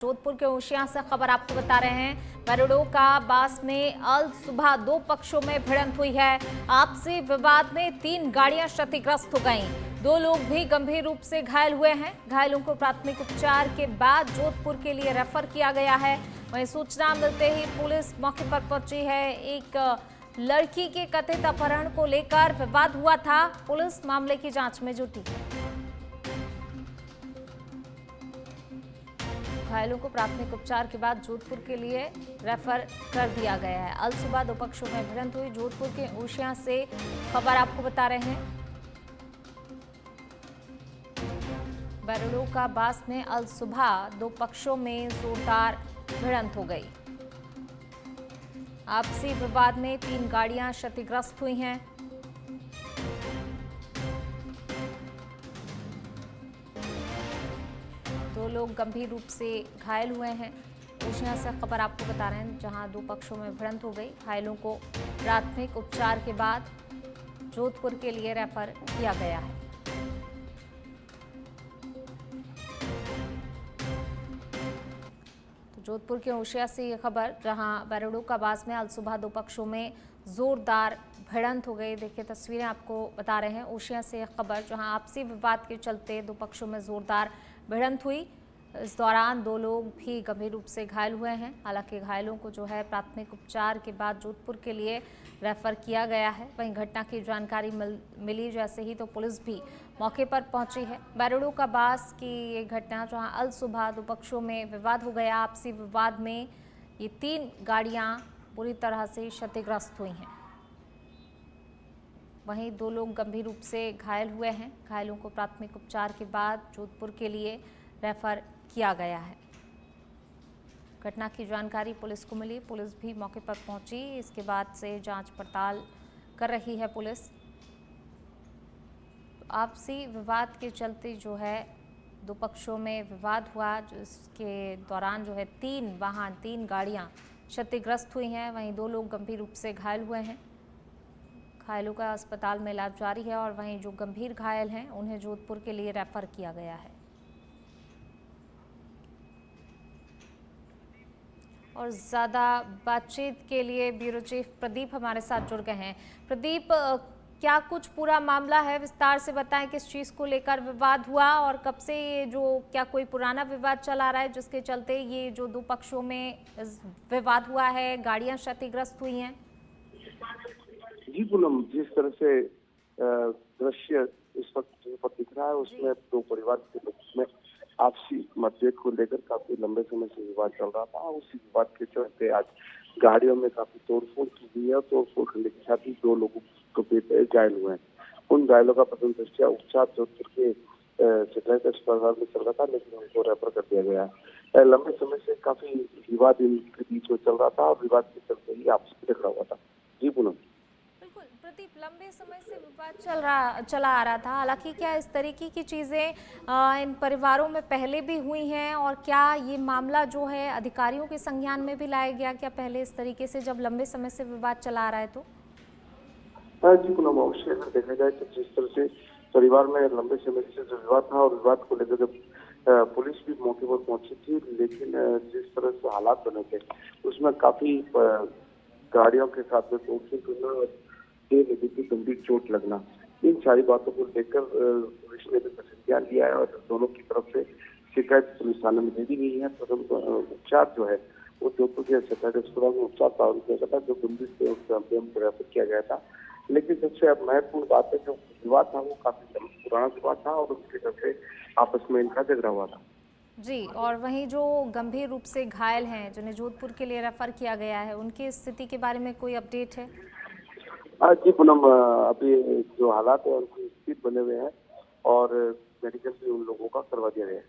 जोधपुर के होशियार से खबर आपको बता रहे हैं। बरड़ों का बास में अल सुबह दो पक्षों में भिड़ंत हुई है। आपसी विवाद में 3 गाड़ियां क्षतिग्रस्त हो गईं। 2 लोग भी गंभीर रूप से घायल हुए हैं। घायलों को प्राथमिक उपचार के बाद जोधपुर के लिए रेफर किया गया है। वहीं सूचना मिलते ही पुलिस मौके पर पहुंची है। एक लड़की के कथित अपहरण को लेकर विवाद हुआ था। पुलिस मामले की जांच में जुटी है। घायलों को प्राथमिक उपचार के बाद जोधपुर के लिए रेफर कर दिया गया है। अल सुबह 2 पक्षों में भिड़ंत हुई। जोधपुर के ओशिया से खबर आपको बता रहे हैं। बरड़ों का बास में अल सुबह 2 पक्षों में जोरदार भिड़ंत हो गई। आपसी विवाद में 3 गाड़ियां क्षतिग्रस्त हुई हैं। दो लोग गंभीर रूप से घायल हुए हैं। ओशिया से खबर आपको बता रहे हैं, जहां 2 पक्षों में भिड़ंत हो गई। घायलों को प्राथमिक उपचार के बाद जोधपुर के लिए रेफर किया गया है। तो जोधपुर के ओशिया से ये खबर, जहां बरड़ों का बास में अल सुबह 2 पक्षों में जोरदार भिड़ंत हो गई। देखिए तस्वीरें आपको बता रहे हैं। ओशिया से खबर, जहां आपसी विवाद के चलते 2 पक्षों में जोरदार भिड़ंत हुई। इस दौरान 2 लोग भी गंभीर रूप से घायल हुए हैं। हालांकि घायलों को जो है प्राथमिक उपचार के बाद जोधपुर के लिए रेफर किया गया है। वहीं घटना की जानकारी मिली जैसे ही तो पुलिस भी मौके पर पहुंची है। बरड़ों का बास की ये घटना, जहां अल सुबह 2 पक्षों में विवाद हो गया। आपसी विवाद में ये 3 गाड़ियां पूरी तरह से क्षतिग्रस्त हुई हैं। वहीं 2 लोग गंभीर रूप से घायल हुए हैं। घायलों को प्राथमिक उपचार के बाद जोधपुर के लिए रेफर किया गया है। घटना की जानकारी पुलिस को मिली। पुलिस भी मौके पर पहुंची। इसके बाद से जांच पड़ताल कर रही है पुलिस। आपसी विवाद के चलते जो है 2 पक्षों में विवाद हुआ, जिसके दौरान जो है 3 गाड़ियां क्षतिग्रस्त हुई हैं। वहीं 2 लोग गंभीर रूप से घायल हुए हैं। घायलों का अस्पताल में इलाज जारी है और वहीं जो गंभीर घायल हैं उन्हें जोधपुर के लिए रेफर किया गया है। और ज़्यादा बातचीत के लिए ब्यूरो चीफ प्रदीप हमारे साथ जुड़ गए हैं। प्रदीप, क्या कुछ पूरा मामला है, विस्तार से बताएं। किस चीज़ को लेकर विवाद हुआ और कब से ये क्या कोई पुराना विवाद चला रहा है जिसके चलते ये जो 2 पक्षों में विवाद हुआ है, गाड़ियां क्षतिग्रस्त हुई हैं? जी पूनम, जिस तरह से दृश्य इस वक्त दिख रहा है उसमें 2 परिवार के लोगों में आपसी मतभेद को लेकर काफी लंबे समय से विवाद चल रहा था। उसी विवाद के चलते आज गाड़ियों में काफी तोड़फोड़ की गई है। तोड़फोड़ करने के साथ ही 2 लोगों को घायल हुए हैं। उन घायलों का प्रथम दृष्टिया उपचार जोधपुर के सैटेलाइट अस्पताल में चल रहा था, लेकिन उनको रेफर कर दिया गया है। लंबे समय से काफी विवाद इनके बीच में चल रहा था और विवाद के चलते ही आपसी झगड़ा हुआ था। जी पूनम। प्रदीप, लंबे समय से विवाद चला आ रहा था। हालांकि क्या इस तरीके की चीजें इन परिवारों में पहले भी हुई हैं और क्या ये मामला जो है अधिकारियों के संज्ञान में भी लाया गया क्या पहले इस तरीके से, जब लंबे समय से विवाद चला आ रहा है तो? जी पूनम, अवश्य अगर देखा जाए तो जिस तरह से परिवार में लंबे समय से जो विवाद था और विवाद को लेकर जब पुलिस भी मौके पर पहुंची थी, लेकिन जिस तरह से हालात बने थे उसमें काफी गाड़ियों के साथ में तोड़फोड़ और गंभीर चोट लगना, इन सारी बातों को लेकर पुलिस ने भी प्रतिक्रिया लिया है और दोनों की तरफ से शिकायत पुलिस थाने में दे दी गई है। प्रथम उपचार जो है वो जोधपुर के सैटेलाइट अस्पताल में उपचार प्रारंभ किया गया था, जो गंभीर से उसका रेफर किया गया था। लेकिन सबसे महत्वपूर्ण बात है, जो विवाद था वो काफी पुराना विवाद था और उसके चलते आपस में इनका झगड़ा हुआ था। जी, और वहीं जो गंभीर रूप से घायल हैं, जिन्हें जोधपुर के लिए रेफर किया गया है, उनकी स्थिति के बारे में कोई अपडेट है? जी पूनम, अभी जो हालात है उनकी स्थिर बने हुए हैं और मेडिकल भी उन लोगों का करवा दिया गया है।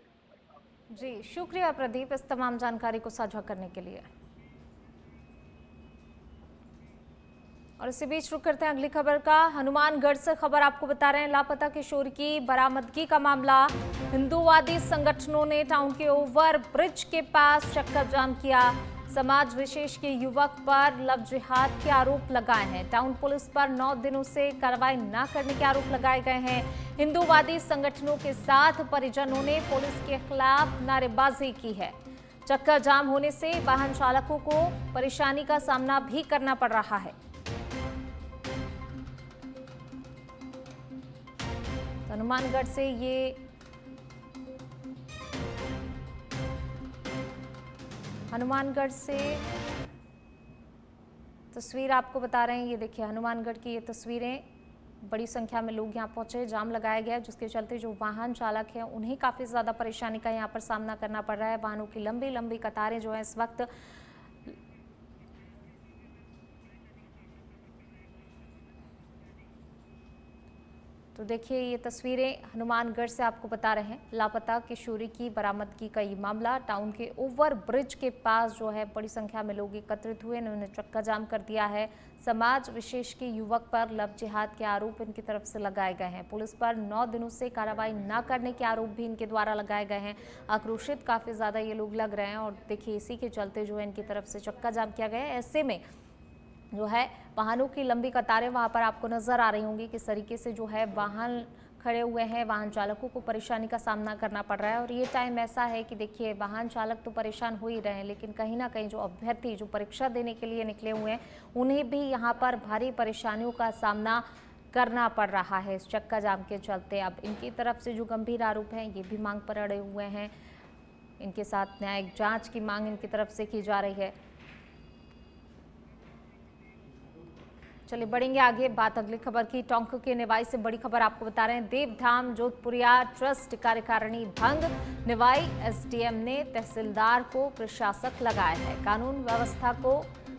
जी, शुक्रिया प्रदीप इस तमाम जानकारी को साझा करने के लिए। और इसी बीच रुक करते हैं अगली खबर का। हनुमानगढ़ से खबर आपको बता रहे हैं, लापता किशोर की बरामदगी का मामला। हिंदूवादी संगठनों ने टाउन के ओवर ब्रिज के पास चक्का जाम किया। समाज विशेष के युवक पर लव जिहाद के आरोप लगाए हैं। टाउन पुलिस पर 9 दिनों से कार्रवाई न करने के आरोप लगाए गए हैं। हिंदूवादी संगठनों के साथ परिजनों ने पुलिस के खिलाफ नारेबाजी की है। चक्का जाम होने से वाहन चालकों को परेशानी का सामना भी करना पड़ रहा है। हनुमानगढ़ से ये तस्वीर आपको बता रहे हैं। ये देखिए हनुमानगढ़ की ये तस्वीरें, बड़ी संख्या में लोग यहाँ पहुंचे, जाम लगाया गया जिसके चलते जो वाहन चालक हैं उन्हें काफ़ी ज़्यादा परेशानी का यहाँ पर सामना करना पड़ रहा है। वाहनों की लंबी लंबी कतारें जो है इस वक्त तो देखिए ये तस्वीरें हनुमानगढ़ से आपको बता रहे हैं। लापता किशोरी की बरामदगी का ये मामला, टाउन के ओवर ब्रिज के पास जो है बड़ी संख्या में लोग एकत्रित हुए, इन्होंने चक्का जाम कर दिया है। समाज विशेष के युवक पर लव जिहाद के आरोप इनकी तरफ से लगाए गए हैं। पुलिस पर 9 दिनों से कार्रवाई न करने के आरोप भी इनके द्वारा लगाए गए हैं। आक्रोशित काफ़ी ज़्यादा ये लोग लग रहे हैं और देखिए इसी के चलते जो है इनकी तरफ से चक्का जाम किया गया है। ऐसे में जो है वाहनों की लंबी कतारें वहां पर आपको नजर आ रही होंगी, किस तरीके से जो है वाहन खड़े हुए हैं। वाहन चालकों को परेशानी का सामना करना पड़ रहा है और ये टाइम ऐसा है कि देखिए वाहन चालक तो परेशान हो ही रहे हैं, लेकिन कहीं ना कहीं जो अभ्यर्थी जो परीक्षा देने के लिए निकले हुए हैं उन्हें भी यहाँ पर भारी परेशानियों का सामना करना पड़ रहा है इस चक्का जाम के चलते। अब इनकी तरफ से जो गंभीर आरोप हैं ये भी मांग पर अड़े हुए हैं। इनके साथ न्यायिक जाँच की मांग इनकी तरफ से की जा रही है। चलिए बढ़ेंगे आगे, बात अगली खबर की। टोंक के निवाई से बड़ी खबर आपको बता रहे हैं। देवधाम जोधपुरिया ट्रस्ट कार्यकारिणी भंग, निवाई एसडीएम ने तहसीलदार को प्रशासक लगाया है। कानून व्यवस्था को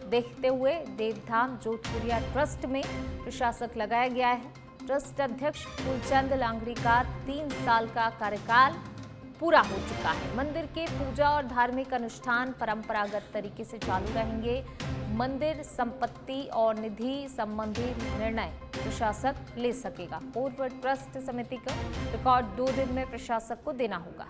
देखते हुए देवधाम जोधपुरिया ट्रस्ट में प्रशासक लगाया गया है। ट्रस्ट अध्यक्ष फूलचंद लांगड़ी का 3 साल का कार्यकाल पूरा हो चुका है। मंदिर के पूजा और धार्मिक अनुष्ठान परंपरागत तरीके से चालू रहेंगे। मंदिर संपत्ति और निधि संबंधी निर्णय प्रशासक ले सकेगा। पूर्व ट्रस्ट समिति का रिकॉर्ड 2 दिन में प्रशासक को देना होगा।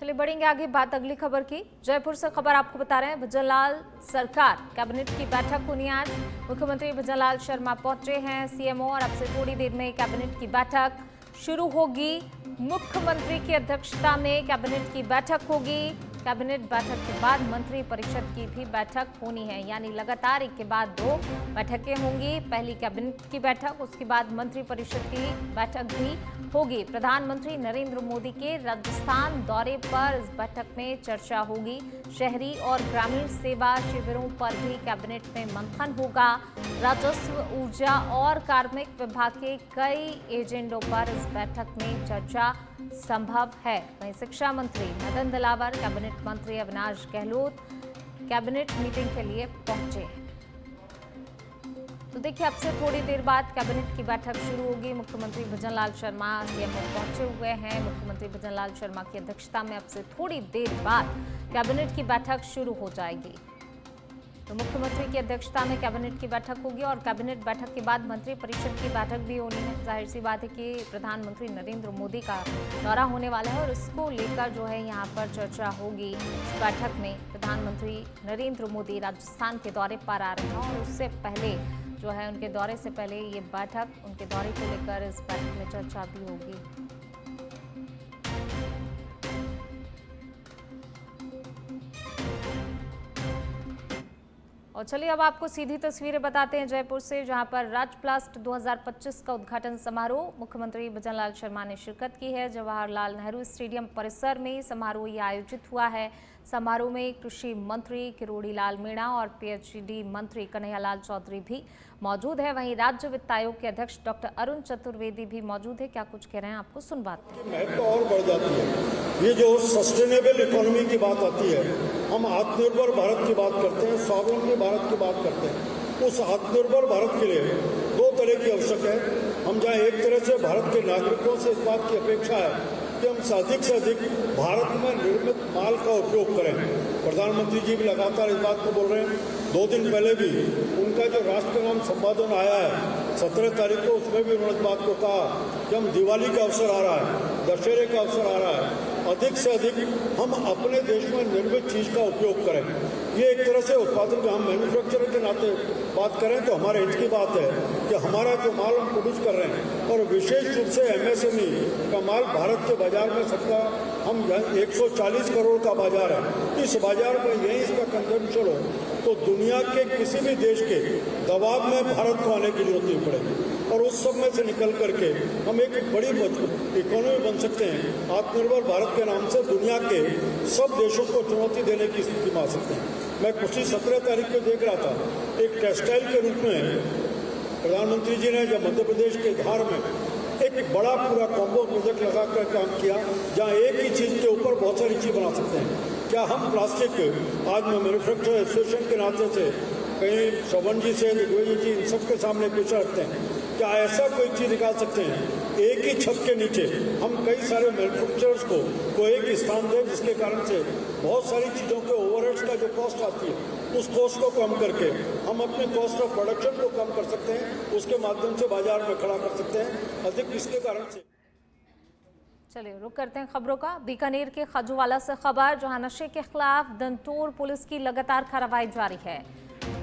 चलिए बढ़ेंगे आगे, बात अगली खबर की। जयपुर से खबर आपको बता रहे हैं। भजनलाल सरकार कैबिनेट की बैठक होनी आज। मुख्यमंत्री भजनलाल शर्मा पहुंचे हैं सीएमओ और अब से थोड़ी देर में कैबिनेट की बैठक शुरू होगी। मुख्यमंत्री की अध्यक्षता में कैबिनेट की बैठक होगी। कैबिनेट बैठक के बाद मंत्री परिषद की भी बैठक होनी है, यानी लगातार एक के बाद 2 बैठकें होंगी। पहली कैबिनेट की बैठक, उसके बाद मंत्री परिषद की बैठक भी होगी। प्रधानमंत्री नरेंद्र मोदी के राजस्थान दौरे पर इस बैठक में चर्चा होगी। शहरी और ग्रामीण सेवा शिविरों पर भी कैबिनेट में मंथन होगा। राजस्व, ऊर्जा और कार्मिक विभाग के कई एजेंडों पर इस बैठक में चर्चा संभव है। वहीं शिक्षा मंत्री मदन दिलावर, कैबिनेट मंत्री अविनाश गहलोत कैबिनेट मीटिंग के लिए पहुंचे हैं। तो देखिए अब से थोड़ी देर बाद कैबिनेट की बैठक शुरू होगी। मुख्यमंत्री भजनलाल शर्मा सीएमओ पहुंचे हुए हैं। मुख्यमंत्री भजनलाल शर्मा की अध्यक्षता में अब से थोड़ी देर बाद कैबिनेट की बैठक शुरू हो जाएगी। तो मुख्यमंत्री की अध्यक्षता में कैबिनेट की बैठक होगी और कैबिनेट बैठक के बाद मंत्री परिषद की बैठक भी होनी है। जाहिर सी बात है कि प्रधानमंत्री नरेंद्र मोदी का दौरा होने वाला है और इसको लेकर जो है यहाँ पर चर्चा होगी। इस बैठक में प्रधानमंत्री नरेंद्र मोदी राजस्थान के दौरे पर आ रहे हैं और उससे पहले जो है उनके दौरे से पहले ये बैठक, उनके दौरे को लेकर इस बैठक में चर्चा भी होगी। और चलिए अब आपको सीधी तस्वीरें बताते हैं जयपुर से, जहां पर राजप्लास्ट 2025 का उद्घाटन समारोह मुख्यमंत्री भजनलाल शर्मा ने शिरकत की है। जवाहरलाल नेहरू स्टेडियम परिसर में समारोह ये आयोजित हुआ है। समारोह में कृषि मंत्री किरोड़ी लाल मीणा और पीएचडी मंत्री कन्हैयालाल चौधरी भी मौजूद है। वहीं राज्य वित्त आयोग के अध्यक्ष डॉक्टर अरुण चतुर्वेदी भी मौजूद है। क्या कुछ कह रहे हैं आपको सुनवाते हैं। महत्व और बढ़ जाती है। ये जो सस्टेनेबल इकोनॉमी की बात आती है, हम आत्मनिर्भर भारत की बात करते हैं, स्वावलंबी भारत की बात करते हैं। उस आत्मनिर्भर भारत के लिए 2 तरह की आवश्यक है। हम जहाँ एक तरह से भारत के नागरिकों से इस बात की अपेक्षा है कि हम से अधिक भारत में निर्मित माल का उपयोग करें। प्रधानमंत्री जी भी लगातार इस बात को बोल रहे हैं। 2 दिन पहले भी उनका जो राष्ट्रगान संपादन आया है 17 तारीख को, उसमें भी उन्होंने इस बात को कहा कि हम दिवाली का अवसर आ रहा है, दशहरे का अवसर आ रहा है, अधिक से अधिक हम अपने देश में निर्मित चीज का उपयोग करें। ये एक तरह से उत्पादन का हम मैन्युफैक्चरर के नाते बात करें तो हमारे हित की बात है कि हमारा जो माल हम प्रोड्यूस कर रहे हैं और विशेष रूप से MSME का माल भारत के बाजार में सबका हम 140 करोड़ का बाजार है। इस बाजार में यही इसका कंजम्पशन हो तो दुनिया के किसी भी देश के दबाव में भारत को आने की जरूरत नहीं पड़ेगी और उस सब में से निकल करके हम एक बड़ी इकोनॉमी बन सकते हैं। आत्मनिर्भर भारत के नाम से दुनिया के सब देशों को चुनौती देने की स्थिति में आ सकते हैं। मैं पिछली 17 तारीख को देख रहा था, एक टेक्सटाइल के रूप में प्रधानमंत्री जी ने जब मध्य प्रदेश के धार में एक बड़ा पूरा कॉम्बो प्रोजेक्ट लगा कर काम किया, जहाँ एक ही चीज़ के ऊपर बहुत सारी चीज़ बना सकते हैं। क्या हम प्लास्टिक आज मैं मैन्युफैक्चरर एसोसिएशन के नाते से कहीं शोभन जी से दिग्विजय जी इन सबके सामने पेश रखते हैं, क्या ऐसा कोई चीज़ निकाल सकते हैं एक ही छत के नीचे हम कई सारे मैन्युफैक्चरर्स को एक स्थान दें, जिसके कारण से बहुत सारी चीज़ों के ओवरहेड्स का जो कॉस्ट आती है उस कॉस्ट को कम करके हम अपने कॉस्ट ऑफ प्रोडक्शन को कम कर सकते हैं, उसके माध्यम से बाजार में खड़ा कर सकते हैं अधिक, इसके कारण से। चलिए रुक करते हैं खबरों का। बीकानेर के खजुवाला से खबर, जहां नशे के खिलाफ दंतोर पुलिस की लगातार कार्रवाई जारी है।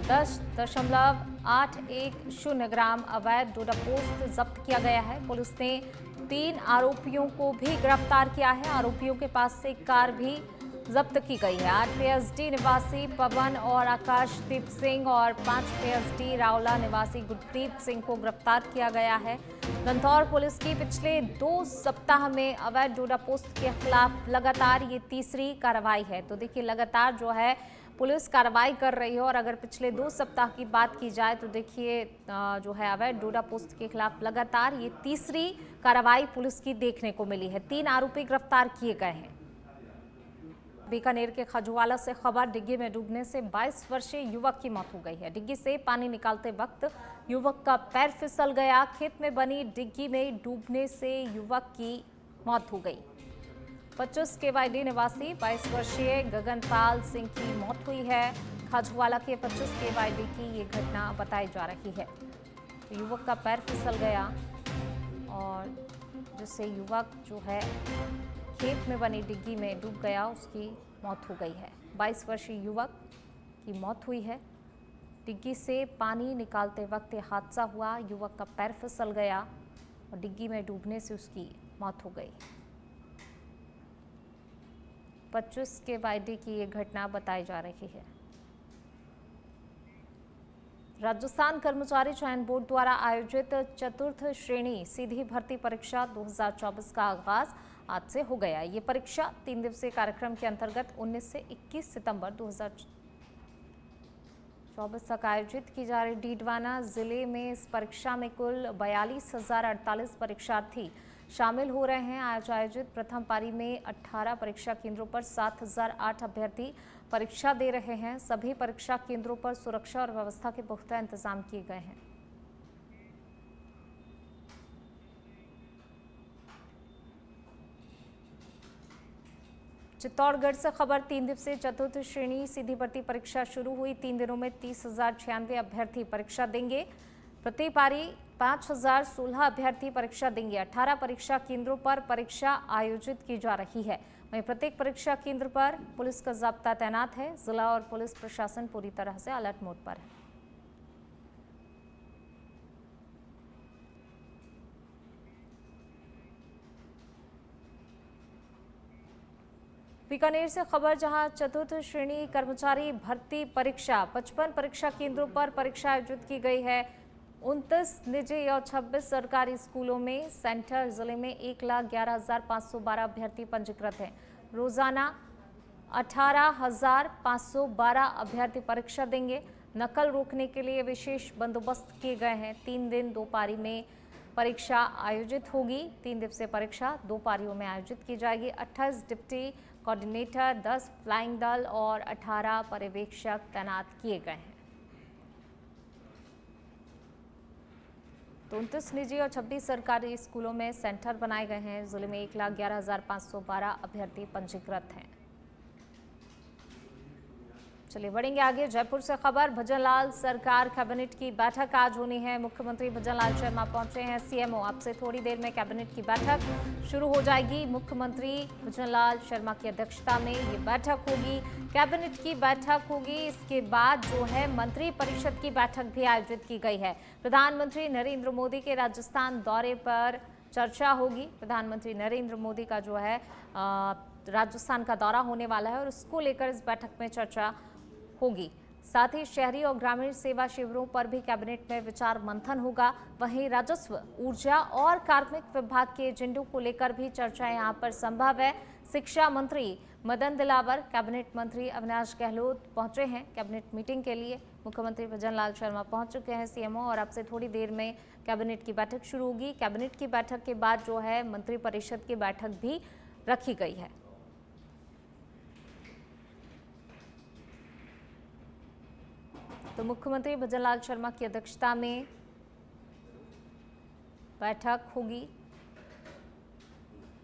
10.810 ग्राम अवैध डोडा पोस्ट जब्त किया गया है। पुलिस ने 3 आरोपियों को भी गिरफ्तार किया है। आरोपियों के पास से कार भी जब्त की गई है। 8 PhD निवासी पवन और आकाशदीप सिंह और 5 PhD रावला निवासी गुरप्रीत सिंह को गिरफ्तार किया गया है। दंतौर पुलिस की पिछले 2 सप्ताह में अवैध डोडा पोस्ट के खिलाफ लगातार ये तीसरी कार्रवाई है। तो देखिए लगातार जो है पुलिस कार्रवाई कर रही है और अगर पिछले 2 सप्ताह की बात की जाए तो देखिए जो है अवैध डोडा पोस्ट के खिलाफ लगातार ये तीसरी कार्रवाई पुलिस की देखने को मिली है। 3 आरोपी गिरफ्तार किए गए हैं। बीकानेर के खजुवाला से खबर, डिग्गी में डूबने से 22 वर्षीय युवक की मौत हो गई है। डिग्गी से पानी निकालते वक्त युवक का पैर फिसल गया। खेत में बनी डिग्गी में डूबने से युवक की मौत हो गई। 25 KYD निवासी 22 वर्षीय गगनपाल सिंह की मौत हुई है। खजुवाला के 25 KYD की ये घटना बताई जा रही है। तो युवक का पैर फिसल गया और जिससे युवक जो है खेत में बनी डिग्गी में डूब गया, उसकी मौत हो गई है। 22 वर्षीय युवक की मौत हुई है। डिग्गी से पानी निकालते वक्त ये हादसा हुआ। युवक का पैर फिसल गया और डिग्गी में डूबने से उसकी मौत हो गई। 25 KYD की ये घटना बताई जा रही है। राजस्थान कर्मचारी चयन बोर्ड द्वारा आयोजित चतुर्थ श्रेणी सीधी भर्ती परीक्षा 2024 का आगाज आज से हो गया। ये परीक्षा 3 दिवसीय कार्यक्रम के अंतर्गत 19 से 21 सितंबर 2024 तक आयोजित की जा रही। डीडवाना जिले में इस परीक्षा में कुल 42,048 परीक्षार्थी शामिल हो रहे हैं। आज आयोजित प्रथम पारी में 18 परीक्षा केंद्रों पर 7,008 अभ्यर्थी परीक्षा दे रहे हैं। सभी परीक्षा केंद्रों पर सुरक्षा और व्यवस्था के पुख्ता इंतजाम किए गए हैं। चित्तौड़गढ़ से खबर, 3 दिवसीय चतुर्थ श्रेणी सीधी भर्ती परीक्षा शुरू हुई। 3 दिनों में 30,096 अभ्यर्थी परीक्षा देंगे। प्रति पारी 5,016 अभ्यर्थी परीक्षा देंगे। 18 परीक्षा केंद्रों पर परीक्षा आयोजित की जा रही है। वहीं प्रत्येक परीक्षा केंद्र पर पुलिस का जाब्ता तैनात है। जिला और पुलिस प्रशासन पूरी तरह से अलर्ट मोड पर है। बीकानेर से खबर, जहां चतुर्थ श्रेणी कर्मचारी भर्ती परीक्षा 55 परीक्षा केंद्रों पर परीक्षा आयोजित की गई है। 29 निजी और 26 सरकारी स्कूलों में सेंटर। जिले में 1,11,512 अभ्यर्थी पंजीकृत हैं। रोजाना 18,512 अभ्यर्थी परीक्षा देंगे। नकल रोकने के लिए विशेष बंदोबस्त किए गए हैं। 3 दिन 2 पारी में परीक्षा आयोजित होगी। 3 दिवसीय परीक्षा 2 पारियों में आयोजित की जाएगी। 28 डिप्टी कोऑर्डिनेटर, 10 फ्लाइंग दल और 18 पर्यवेक्षक तैनात किए गए हैं। 29 निजी और 26 सरकारी स्कूलों में सेंटर बनाए गए हैं। जिले में 1,11,512 अभ्यर्थी पंजीकृत हैं। चलिए बढ़ेंगे आगे। जयपुर से खबर, भजनलाल सरकार कैबिनेट की बैठक आज होनी है। मुख्यमंत्री भजनलाल शर्मा पहुंचे हैं सीएमओ। अब से थोड़ी देर में कैबिनेट की बैठक शुरू हो जाएगी। मुख्यमंत्री भजनलाल शर्मा की अध्यक्षता में ये बैठक होगी, कैबिनेट की बैठक होगी। इसके बाद जो है मंत्री परिषद की बैठक भी आयोजित की गई है। प्रधानमंत्री नरेंद्र मोदी के राजस्थान दौरे पर चर्चा होगी। प्रधानमंत्री नरेंद्र मोदी का जो है राजस्थान का दौरा होने वाला है और उसको लेकर इस बैठक में चर्चा होगी। साथ ही शहरी और ग्रामीण सेवा शिविरों पर भी कैबिनेट में विचार मंथन होगा। वहीं राजस्व, ऊर्जा और कार्मिक विभाग के एजेंडों को लेकर भी चर्चा यहां पर संभव है। शिक्षा मंत्री मदन दिलावर, कैबिनेट मंत्री अविनाश गहलोत पहुंचे हैं कैबिनेट मीटिंग के लिए। मुख्यमंत्री भजनलाल शर्मा पहुंच चुके हैं सीएमओ और अब से थोड़ी देर में कैबिनेट की बैठक शुरू होगी। कैबिनेट की बैठक के बाद जो है मंत्री परिषद की बैठक भी रखी गई है। तो मुख्यमंत्री भजनलाल शर्मा की अध्यक्षता में बैठक होगी।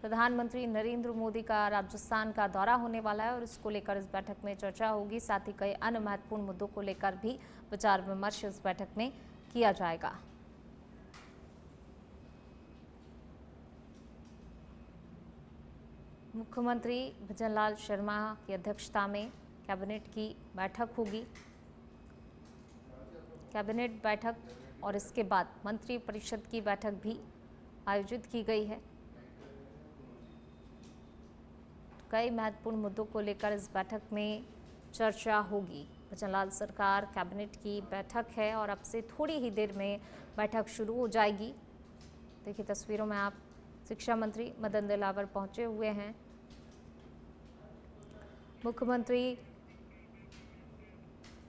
प्रधानमंत्री नरेंद्र मोदी का राजस्थान का दौरा होने वाला है और इसको लेकर इस बैठक में चर्चा होगी। साथ ही कई अन्य महत्वपूर्ण मुद्दों को लेकर भी विचार विमर्श इस बैठक में किया जाएगा। मुख्यमंत्री भजनलाल शर्मा की अध्यक्षता में कैबिनेट की बैठक होगी। कैबिनेट बैठक और इसके बाद मंत्री परिषद की बैठक भी आयोजित की गई है। कई महत्वपूर्ण मुद्दों को लेकर इस बैठक में चर्चा होगी। भजनलाल सरकार कैबिनेट की बैठक है और अब से थोड़ी ही देर में बैठक शुरू हो जाएगी। देखिए तस्वीरों में आप, शिक्षा मंत्री मदन दिलावर पहुंचे हुए हैं। मुख्यमंत्री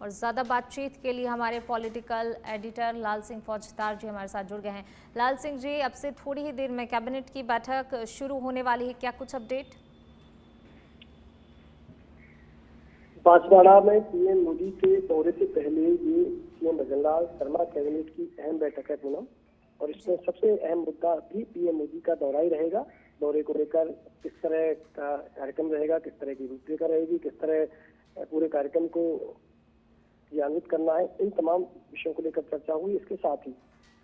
और ज़्यादा बातचीत के लिए हमारे पॉलिटिकल एडिटर लाल सिंह फौजदार जी हमारे साथ जुड़ गए हैं। लाल सिंह जी, अब से थोड़ी ही देर में कैबिनेट की बैठक शुरू होने वाली है, क्या कुछ अपडेट? बांसवाड़ा में पीएम मोदी के दौरे से पहले ये सीएम भजनलाल शर्मा कैबिनेट की अहम बैठक है पूनम, और इसमें सबसे अहम मुद्दा भी पीएम मोदी का दौरा ही रहेगा। दौरे को लेकर किस तरह का कार्यक्रम रहेगा, किस तरह की रूपरेखा रहेगी, किस तरह पूरे कार्यक्रम को क्रियान्वित करना है, इन तमाम विषयों को लेकर चर्चा हुई। इसके साथ ही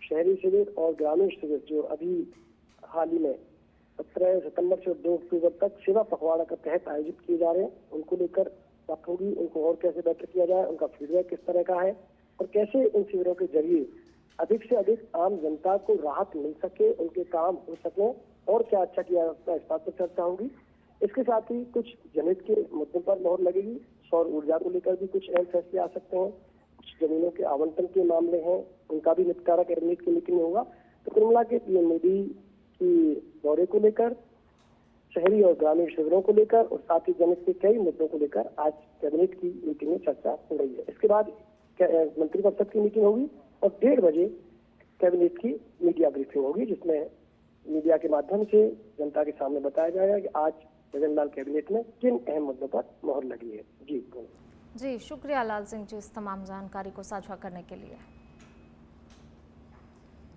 शहरी शिविर और ग्रामीण शिविर जो अभी हाल ही में 17 सितंबर से 2 अक्टूबर तक सेवा पखवाड़ा के तहत आयोजित किए जा रहे हैं, उनको लेकर बात होगी। उनको और कैसे बेहतर किया जाए, उनका फीडबैक किस तरह का है और कैसे इन शिविरों के जरिए अधिक से अधिक आम जनता को राहत मिल सके, उनके काम हो सके और क्या अच्छा किया जा सकता है, इस बात पर चर्चा होगी। इसके साथ ही कुछ जनहित के मुद्दों पर मोहर लगेगी। सौर ऊर्जा को लेकर भी कुछ अहम फैसले आ सकते हैं। कुछ जमीनों के आवंटन के मामले हैं, उनका भी निपटारा कैबिनेट की मीटिंग में होगा। तो कुल मिला के पीएम मोदी की दौरे को लेकर, शहरी और ग्रामीण शिविरों को लेकर और साथ ही जनहित के कई मुद्दों को लेकर आज कैबिनेट की मीटिंग में चर्चा हो रही है। इसके बाद मंत्री परिषद की मीटिंग होगी और 1:30 बजे कैबिनेट की मीडिया ब्रीफिंग होगी, जिसमें मीडिया के माध्यम से जनता के सामने बताया जाएगा कि आज भजनलाल कैबिनेट में किन अहम मुद्दों पर मोहर लगी है। जी शुक्रिया लाल सिंह जी इस तमाम जानकारी को साझा करने के लिए।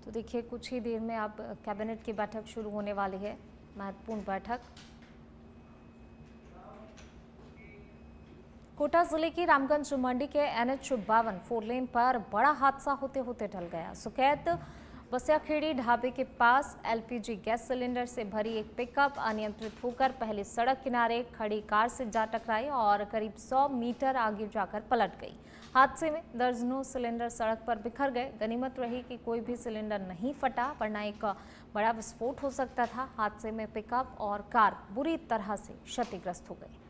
तो देखिए कुछ ही देर में अब कैबिनेट की बैठक शुरू होने वाली है, महत्वपूर्ण बैठक। कोटा जिले की रामगंज मंडी के NH52 4 लेन पर बड़ा हादसा होते होते टल गया। सुकैत बसियाखेड़ी ढाबे के पास LPG गैस सिलेंडर से भरी एक पिकअप अनियंत्रित होकर पहले सड़क किनारे खड़ी कार से जा टकराई और करीब 100 मीटर आगे जाकर पलट गई। हादसे में दर्जनों सिलेंडर सड़क पर बिखर गए। गनीमत रही कि कोई भी सिलेंडर नहीं फटा, वरना एक बड़ा विस्फोट हो सकता था। हादसे में पिकअप और कार बुरी तरह से क्षतिग्रस्त हो गई।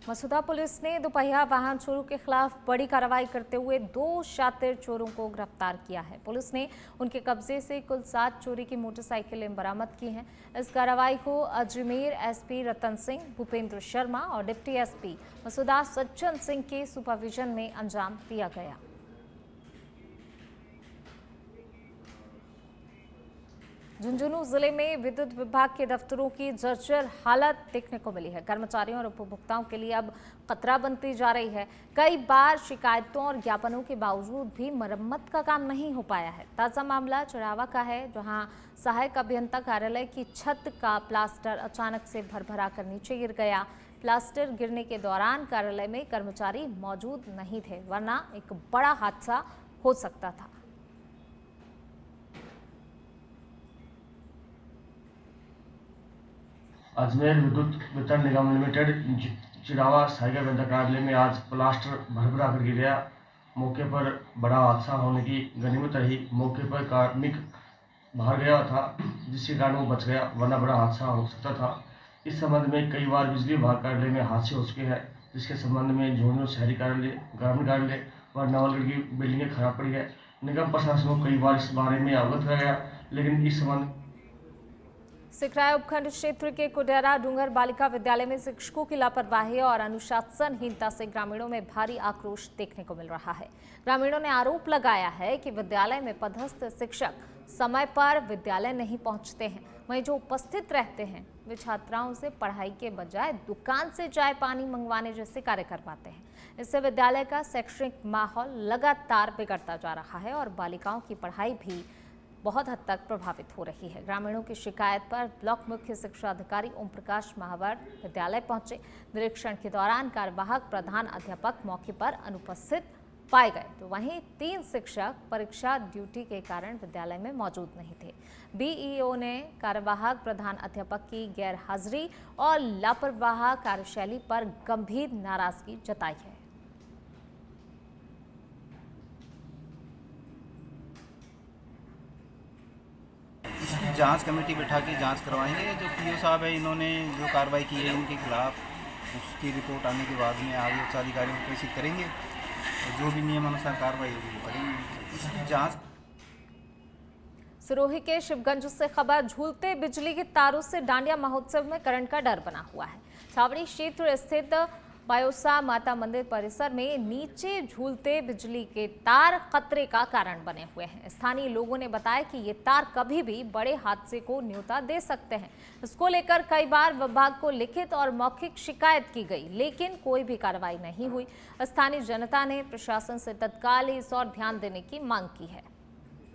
मसूदा पुलिस ने दोपहिया वाहन चोरों के खिलाफ बड़ी कार्रवाई करते हुए 2 शातिर चोरों को गिरफ्तार किया है। पुलिस ने उनके कब्जे से कुल 7 चोरी की मोटरसाइकिलें बरामद की हैं। इस कार्रवाई को अजमेर SP रतन सिंह, भूपेंद्र शर्मा और डिप्टी SP मसूदा सज्जन सिंह के सुपरविजन में अंजाम दिया गया। झुंझुनू जिले में विद्युत विभाग के दफ्तरों की जर्जर हालत देखने को मिली है। कर्मचारियों और उपभोक्ताओं के लिए अब खतरा बनती जा रही है। कई बार शिकायतों और ज्ञापनों के बावजूद भी मरम्मत का काम नहीं हो पाया है। ताजा मामला चिड़ावा का है, जहां सहायक अभियंता कार्यालय की छत का प्लास्टर अचानक से भरभरा कर नीचे गिर गया। प्लास्टर गिरने के दौरान कार्यालय में कर्मचारी मौजूद नहीं थे, वरना एक बड़ा हादसा हो सकता था। अजमेर विद्युत वितरण निगम लिमिटेड चिड़ावा सहायक अभियंता कार्यालय में आज प्लास्टर भरभरा कर गिर गया। मौके पर बड़ा हादसा होने की गनीमत रही। मौके पर कार्मिक बाहर गया था, जिसके कारण वो बच गया, वरना बड़ा हादसा हो सकता था। इस संबंध में कई बार बिजली विभाग कार्यालय में हादसे हो चुके हैं, जिसके संबंध में झुंझुनू शहरी कार्यालय, ग्रामीण कार्यालय व नवलगढ़ की बिल्डिंगें खराब पड़ी है। निगम प्रशासन को कई बार इस बारे में अवगत किया गया, लेकिन इस संबंध सिकराय उपखंड क्षेत्र के कुडेरा डूंगर बालिका विद्यालय में शिक्षकों की लापरवाही और अनुशासनहीनता से ग्रामीणों में भारी आक्रोश देखने को मिल रहा है। ग्रामीणों ने आरोप लगाया है कि विद्यालय में पदस्थ शिक्षक समय पर विद्यालय नहीं पहुंचते हैं। वहीं जो उपस्थित रहते हैं वे छात्राओं से पढ़ाई के बजाय दुकान से चाय पानी मंगवाने जैसे कार्य करवाते हैं। इससे विद्यालय का शैक्षणिक माहौल लगातार बिगड़ता जा रहा है और बालिकाओं की पढ़ाई भी बहुत हद तक प्रभावित हो रही है। ग्रामीणों की शिकायत पर ब्लॉक मुख्य शिक्षा अधिकारी ओम प्रकाश महावर विद्यालय पहुंचे। निरीक्षण के दौरान कार्यवाहक प्रधान अध्यापक मौके पर अनुपस्थित पाए गए, तो वहीं 3 शिक्षक परीक्षा ड्यूटी के कारण विद्यालय में मौजूद नहीं थे। बीईओ ने कार्यवाहक प्रधान अध्यापक की गैरहाजिरी और लापरवाह कार्यशैली पर गंभीर नाराजगी जताई है। इसकी जांच कमेटी बैठा के जांच करवाएंगे। जो पीओ साहब है, इन्होंने जो कार्रवाई की है इनके खिलाफ, उसकी रिपोर्ट आने के बाद में आगे उच्च अधिकारियों को प्रेषित करेंगे और जो भी नियमानुसार कार्रवाई होगी वो करेंगे। इसकी जांच। सिरोही के शिवगंज से खबर, झूलते बिजली के तारों से डांडिया महोत्सव में करंट का डर बना हुआ है। छावनी क्षेत्र स्थित बायोसा माता मंदिर परिसर में नीचे झूलते बिजली के तार खतरे का कारण बने हुए हैं। स्थानीय लोगों ने बताया कि ये तार कभी भी बड़े हादसे को न्योता दे सकते हैं। इसको लेकर कई बार विभाग को लिखित और मौखिक शिकायत की गई, लेकिन कोई भी कार्रवाई नहीं हुई। स्थानीय जनता ने प्रशासन से तत्काल इस ओर ध्यान देने की मांग की है।